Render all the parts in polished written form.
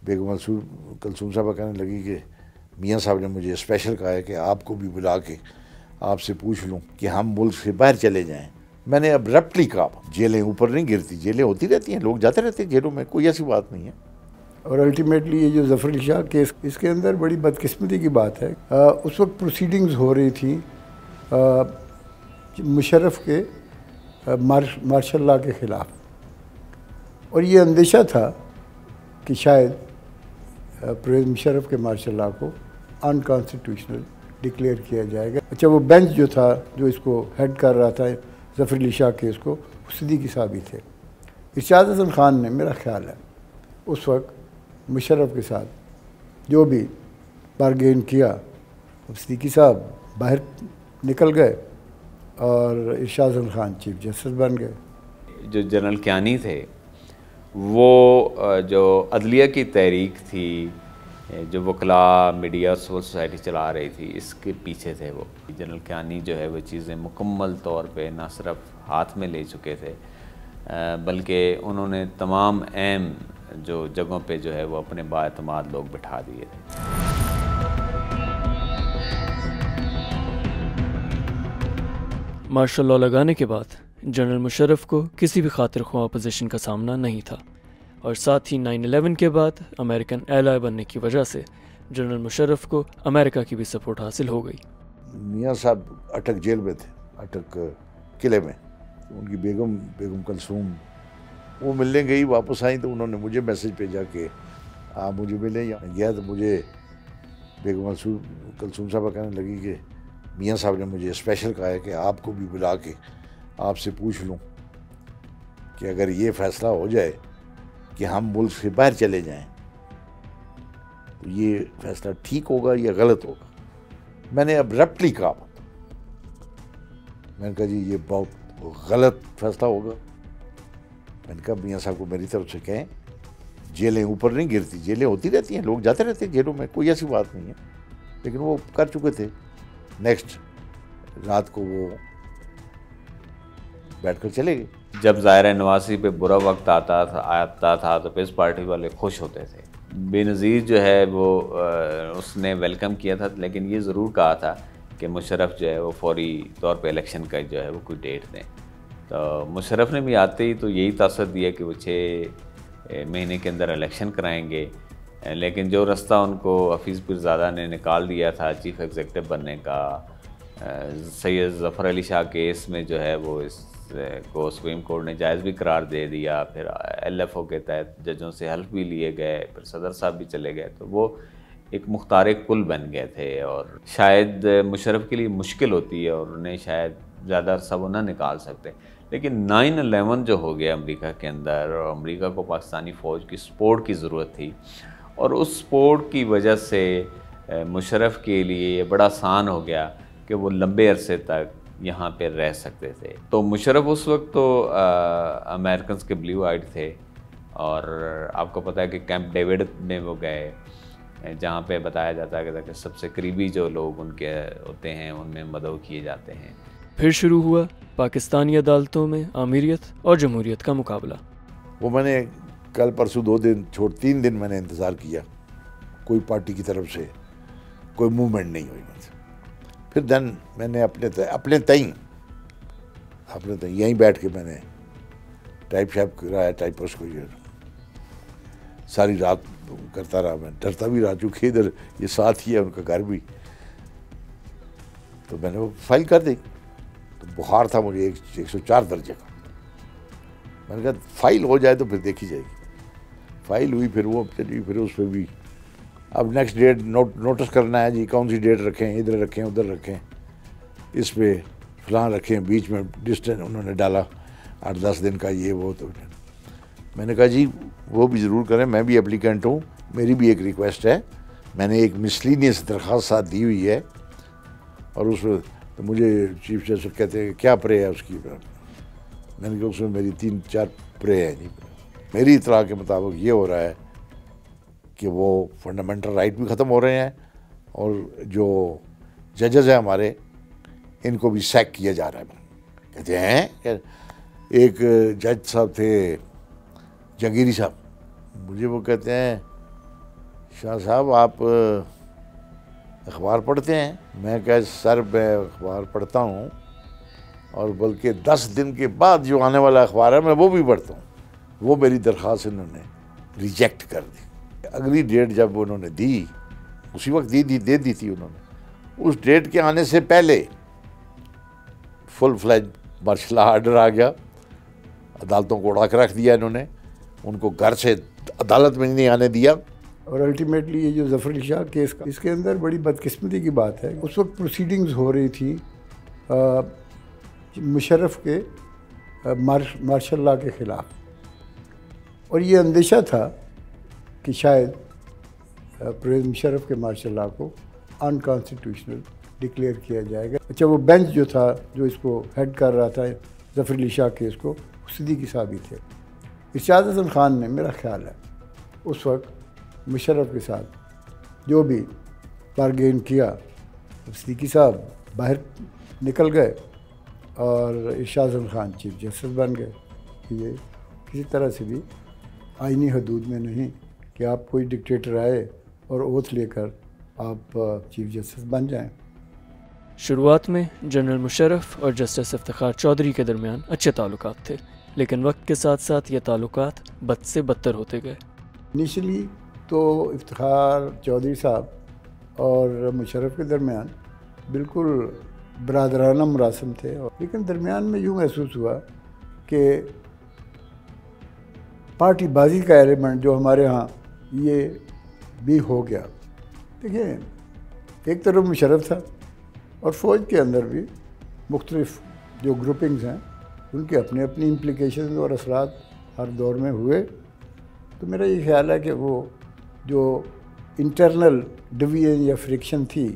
بیگم کلثوم صاحبہ کہنے لگی کہ میاں صاحب نے مجھے اسپیشل کہا ہے کہ آپ کو بھی بلا کے آپ سے پوچھ لوں کہ ہم ملک سے باہر چلے جائیں. میں نے ابرپٹلی کہا جیلیں اوپر نہیں گرتی، جیلیں ہوتی رہتی ہیں، لوگ جاتے رہتے ہیں جیلوں میں، کوئی ایسی بات نہیں ہے. اور الٹیمیٹلی یہ جو ظفر علی شاہ کیس، اس کے اندر بڑی بدقسمتی کی بات ہے. اس وقت پروسیڈنگز ہو رہی تھیں مشرف کے مارشل لاء کے خلاف، اور یہ اندیشہ تھا کہ شاید پرویز مشرف کے مارشل لاء کو انکانسٹیٹیوشنل ڈکلیئر کیا جائے گا. اچھا، وہ بینچ جو تھا جو اس کو ہیڈ کر رہا تھا ظفر علی شاہ کیس کو، صدیقی صاحب ہی تھے. ارشاد حسن خان نے، میرا خیال ہے، اس وقت مشرف کے ساتھ جو بھی بارگین کیا، صدیقی صاحب باہر نکل گئے اور ارشاد حسن خان چیف جسٹس بن گئے. جو جنرل کیانی تھے وہ جو عدلیہ کی تحریک تھی، جو وکلاء، میڈیا، سول سوسائٹی چلا رہی تھی، اس کے پیچھے تھے وہ. جنرل کیانی جو ہے وہ چیزیں مکمل طور پہ نہ صرف ہاتھ میں لے چکے تھے بلکہ انہوں نے تمام اہم جو جگہوں پہ جو ہے وہ اپنے بااعتماد لوگ بٹھا دیے تھے. مارشل لاء لگانے کے بعد جنرل مشرف کو کسی بھی خاطر خواہ اپوزیشن کا سامنا نہیں تھا، اور ساتھ ہی 9/11 کے بعد امریکن ایلائی بننے کی وجہ سے جنرل مشرف کو امریکہ کی بھی سپورٹ حاصل ہو گئی. میاں صاحب اٹک جیل میں تھے، اٹک قلعے میں. ان کی بیگم کلثوم وہ ملنے گئی، واپس آئیں تو انہوں نے مجھے میسج بھیجا کہ آپ مجھے ملیں. یا گیا تو مجھے بیگم کلثوم صاحبہ کہنے لگی کہ میاں صاحب نے مجھے اسپیشل کہا ہے کہ آپ کو بھی بلا کے آپ سے پوچھ لوں کہ اگر یہ فیصلہ ہو جائے کہ ہم ملک سے باہر چلے جائیں تو یہ فیصلہ ٹھیک ہوگا یا غلط ہوگا. میں نے ابرپٹلی کہا، میں نے کہا جی یہ بہت غلط فیصلہ ہوگا. میں نے کہا میاں صاحب کو میری طرف سے کہیں جیلیں اوپر نہیں گرتی، جیلیں ہوتی رہتی ہیں، لوگ جاتے رہتے ہیں جیلوں میں، کوئی ایسی بات نہیں ہے. لیکن وہ کر چکے تھے. نیکسٹ رات کو وہ بیٹھ کر چلے گئے. جب ظاہرہ نواسی پہ برا وقت آتا تھا تو پیس پارٹی والے خوش ہوتے تھے. بے نظیر جو ہے وہ اس نے ویلکم کیا تھا، لیکن یہ ضرور کہا تھا کہ مشرف جو ہے وہ فوری طور پہ الیکشن کا جو ہے وہ کوئی ڈیٹ دیں. تو مشرف نے بھی آتے ہی تو یہی تاثر دیا کہ وہ 6 مہینے کے اندر الیکشن کرائیں گے. لیکن جو رستہ ان کو حفیظ پیرزادہ نے نکال دیا تھا چیف ایگزیکٹو بننے کا، سید ظفر علی شاہ کیس میں جو ہے وہ اس کو سپریم کورٹ نے جائز بھی قرار دے دیا. پھر ایل ایف او کے تحت ججوں سے حلف بھی لیے گئے، پھر صدر صاحب بھی چلے گئے، تو وہ ایک مختار کل بن گئے تھے. اور شاید مشرف کے لیے مشکل ہوتی ہے اور انہیں شاید زیادہ عرصہ وہ نہ نکال سکتے. لیکن 9/11 جو ہو گیا امریکہ کے اندر، اور امریکہ کو پاکستانی فوج کی سپورٹ کی ضرورت تھی، اور اس سپورٹ کی وجہ سے مشرف کے لیے یہ بڑا آسان ہو گیا کہ وہ لمبے عرصے تک یہاں پہ رہ سکتے تھے. تو مشرف اس وقت تو امریکنز کے بلیو آئیڈ تھے، اور آپ کو پتہ ہے کہ کیمپ ڈیوڈ میں وہ گئے جہاں پہ بتایا جاتا ہے کہ سب سے قریبی جو لوگ ان کے ہوتے ہیں ان میں مدعو کیے جاتے ہیں. پھر شروع ہوا پاکستانی عدالتوں میں آمیریت اور جمہوریت کا مقابلہ. وہ میں نے کل پرسوں 2 دن 3 دن میں نے انتظار کیا، کوئی پارٹی کی طرف سے کوئی موومنٹ نہیں ہوئی. پھر دن میں نے اپنے تئیں یہیں بیٹھ کے میں نے ٹائپ شاپ کرایا، ٹائپرس کو ساری رات کرتا رہا. میں ڈرتا بھی رہا چونکہ ادھر یہ ساتھ ہی ہے ان کا گھر بھی. تو میں نے وہ فائل کر دی. تو بخار تھا مجھے 104 درجے کا. میں نے کہا فائل ہو جائے تو پھر دیکھی جائے گی. فائل ہوئی، پھر وہ چلی، پھر اس پہ بھی اب نیکسٹ ڈیٹ نوٹس کرنا ہے جی، کون سی ڈیٹ رکھیں، ادھر رکھیں ادھر رکھیں، اس پہ فلاں رکھیں. بیچ میں ڈسٹینس انہوں نے ڈالا 8-10 دن کا یہ وہ. تو میں نے کہا جی وہ بھی ضرور کریں، میں بھی اپلیکینٹ ہوں، میری بھی ایک ریکویسٹ ہے. میں نے ایک مسلینیس درخواست ساتھ دی ہوئی ہے، اور اس میں مجھے چیف جسٹس کہتے ہیں کیا پرے ہے اس کی. میں نے کہا اس میں میری 3-4 پرے ہیں جی. میری اطلاع کے مطابق یہ ہو رہا ہے کہ وہ فنڈامنٹل رائٹ بھی ختم ہو رہے ہیں، اور جو ججز ہیں ہمارے ان کو بھی سیک کیا جا رہا ہے. کہتے ہیں کہ ایک جج صاحب تھے جہانگیری صاحب، مجھے وہ کہتے ہیں شاہ صاحب آپ اخبار پڑھتے ہیں؟ میں کہا سر میں اخبار پڑھتا ہوں، اور بلکہ 10 دن کے بعد جو آنے والا اخبار ہے میں وہ بھی پڑھتا ہوں۔ وہ میری درخواست انہوں نے ریجیکٹ کر دی۔ اگلی ڈیٹ جب انہوں نے دی، اسی وقت دے دی تھی انہوں نے، اس ڈیٹ کے آنے سے پہلے فل فلیج مارشل آرڈر آ گیا، عدالتوں کو اڑا کے رکھ دیا انہوں نے، ان کو گھر سے عدالت میں نہیں آنے دیا۔ اور الٹیمیٹلی یہ جو ظفر علی شاہ کیس کا، اس کے اندر بڑی بدقسمتی کی بات ہے، اس وقت پروسیڈنگز ہو رہی تھی مشرف کے مارشل لاء کے خلاف، اور یہ اندیشہ تھا کہ شاید پرویز مشرف کے مارشل لاء کو انکانسٹیٹیوشنل ڈکلیئر کیا جائے گا۔ اچھا، وہ بینچ جو تھا جو اس کو ہیڈ کر رہا تھا ظفر علی شاہ کیس کو، صدیقی صاحب ہی تھے۔ ارشاد حسن خان نے، میرا خیال ہے، اس وقت مشرف کے ساتھ جو بھی بارگین کیا، صدیقی صاحب باہر نکل گئے اور ارشاد حسن خان چیف جسٹس بن گئے۔ یہ کسی طرح سے بھی آئینی حدود میں نہیں کہ آپ کوئی ڈکٹیٹر آئے اور اوتھ لے کر آپ چیف جسٹس بن جائیں۔ شروعات میں جنرل مشرف اور جسٹس افتخار چودھری کے درمیان اچھے تعلقات تھے، لیکن وقت کے ساتھ ساتھ یہ تعلقات بد سے بدتر ہوتے گئے۔ انیشلی تو افتخار چودھری صاحب اور مشرف کے درمیان بالکل برادرانہ مراسم تھے، لیکن درمیان میں یوں محسوس ہوا کہ پارٹی بازی کا ایلیمنٹ جو ہمارے ہاں یہ بھی ہو گیا۔ دیکھیں، ایک طرف مشرف تھا اور فوج کے اندر بھی مختلف جو گروپنگز ہیں ان کے اپنے اپنی امپلیکیشنز اور اثرات ہر دور میں ہوئے۔ تو میرا یہ خیال ہے کہ وہ جو انٹرنل ڈویژن یا فرکشن تھی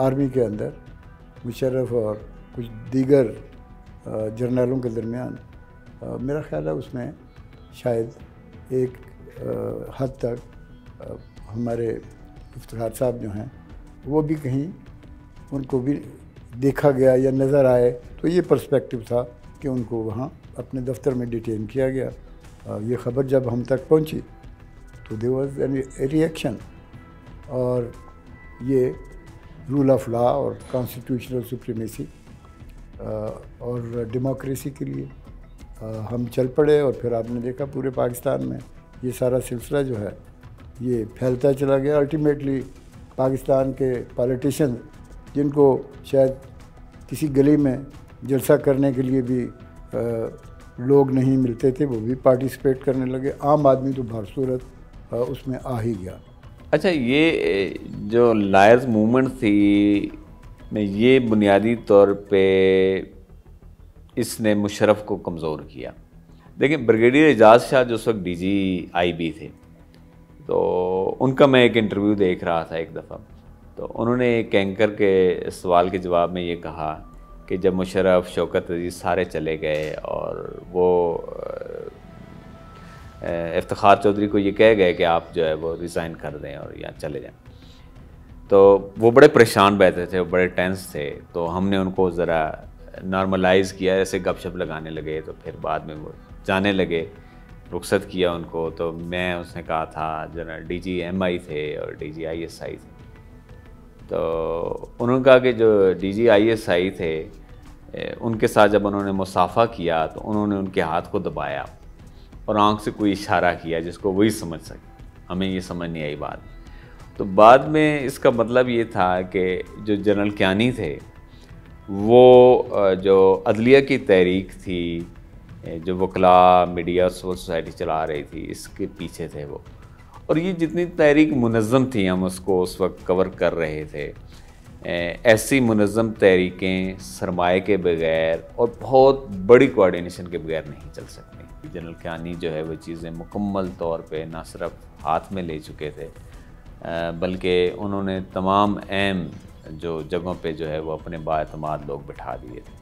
آرمی کے اندر مشرف اور کچھ دیگر جرنیلوں کے درمیان، میرا خیال ہے اس میں شاید ایک حد تک ہمارے افتخار صاحب جو ہیں وہ بھی کہیں ان کو بھی دیکھا گیا یا نظر آئے، تو یہ پرسپیکٹو تھا کہ ان کو وہاں اپنے دفتر میں ڈیٹین کیا گیا۔ یہ خبر جب ہم تک پہنچی تو دیر واز اے ریئیکشن، اور یہ رول آف لا اور کانسٹیٹیوشنل سپریمیسی اور ڈیموکریسی کے لیے ہم چل پڑے، اور پھر آپ نے دیکھا پورے پاکستان میں یہ سارا سلسلہ جو ہے یہ پھیلتا چلا گیا۔ الٹیمیٹلی پاکستان کے پالیٹیشین جن کو شاید کسی گلی میں جلسہ کرنے کے لیے بھی لوگ نہیں ملتے تھے، وہ بھی پارٹیسپیٹ کرنے لگے۔ عام آدمی تو بہر صورت اس میں آ ہی گیا۔ اچھا، یہ جو لائرز موومنٹ تھی میں، یہ بنیادی طور پہ اس نے مشرف کو کمزور کیا۔ دیکھیں، بریگیڈیئر اعجاز شاہ جو اس وقت DGIB تھے، تو ان کا میں ایک انٹرویو دیکھ رہا تھا ایک دفعہ، تو انہوں نے ایک اینکر کے سوال کے جواب میں یہ کہا کہ جب مشرف، شوکت عزیز سارے چلے گئے اور وہ افتخار چودھری کو یہ کہہ گئے کہ آپ جو ہے وہ ریزائن کر دیں اور یہاں چلے جائیں، تو وہ بڑے پریشان بیٹھے تھے، وہ بڑے ٹینس تھے۔ تو ہم نے ان کو ذرا نارملائز کیا، ایسے گپ شپ لگانے لگے، تو پھر بعد میں وہ جانے لگے، رخصت کیا ان کو۔ تو میں اس نے کہا تھا جنرل DGMI تھے اور DGISI تھے، تو انہوں نے کہا کہ جو DGISI تھے ان کے ساتھ جب انہوں نے مصافحہ کیا تو انہوں نے ان کے ہاتھ کو دبایا اور آنکھ سے کوئی اشارہ کیا جس کو وہی سمجھ سکے، ہمیں یہ سمجھ نہیں آئی بات۔ تو بعد میں اس کا مطلب یہ تھا کہ جو جنرل کیانی تھے وہ جو عدلیہ کی تحریک تھی، جو وکلاء، میڈیا، سول سوسائٹی چلا رہی تھی، اس کے پیچھے تھے وہ۔ اور یہ جتنی تحریک منظم تھی، ہم اس کو اس وقت کور کر رہے تھے، ایسی منظم تحریکیں سرمایہ کے بغیر اور بہت بڑی کوارڈینیشن کے بغیر نہیں چل سکتی۔ جنرل کیانی جو ہے وہ چیزیں مکمل طور پہ نہ صرف ہاتھ میں لے چکے تھے، بلکہ انہوں نے تمام اہم جو جگہوں پہ جو ہے وہ اپنے بااعتماد لوگ بٹھا دیے تھے۔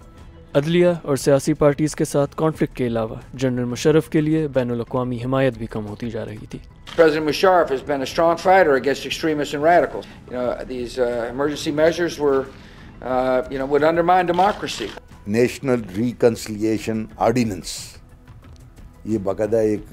عدلیہ اور سیاسی پارٹیز کے ساتھ کانفلکٹ کے علاوہ جنرل مشرف کے لیے بین الاقوامی حمایت بھی کم ہوتی جا رہی تھی۔ President Musharraf has been a strong fighter against extremists and radicals. These emergency measures were, would undermine democracy. National reconciliation ordinance, یہ باقاعدہ ایک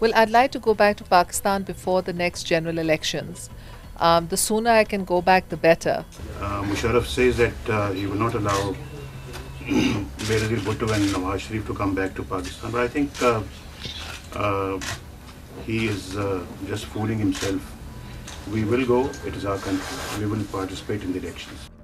Well, I'd like to go back to Pakistan before the next general elections. The sooner I can go back, the better. Musharraf says that he will not allow Benazir Bhutto and Nawaz Sharif to come back to Pakistan. But I think he is just fooling himself. We will go. It is our country. We will participate in the elections.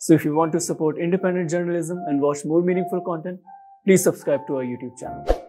So if you want to support independent journalism and watch more meaningful content, please subscribe to our YouTube channel.